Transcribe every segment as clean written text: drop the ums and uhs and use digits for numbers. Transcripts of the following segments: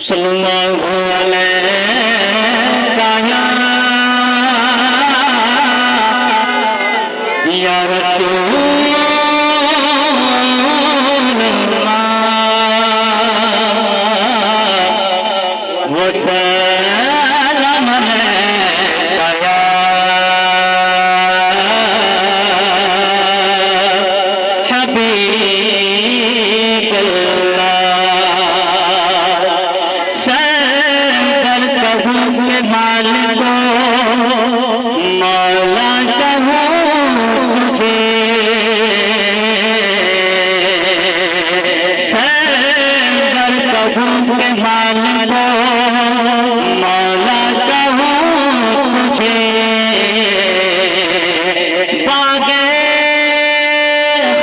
सल्लल्लाहु अलैहि या रसूल अल्लाह वो सलाम अलैका या हबीब मालिको मौला कहूँ तुझे सर कहूँ के मालिको मौला कहूँ तुझे बागे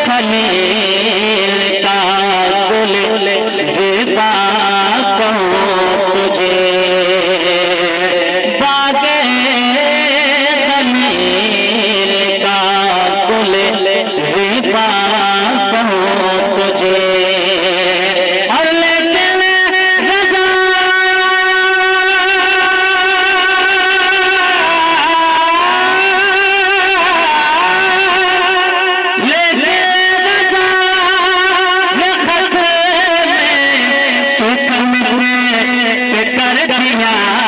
खलील का गुल ज़िबा कहूँ तुझे कर दिया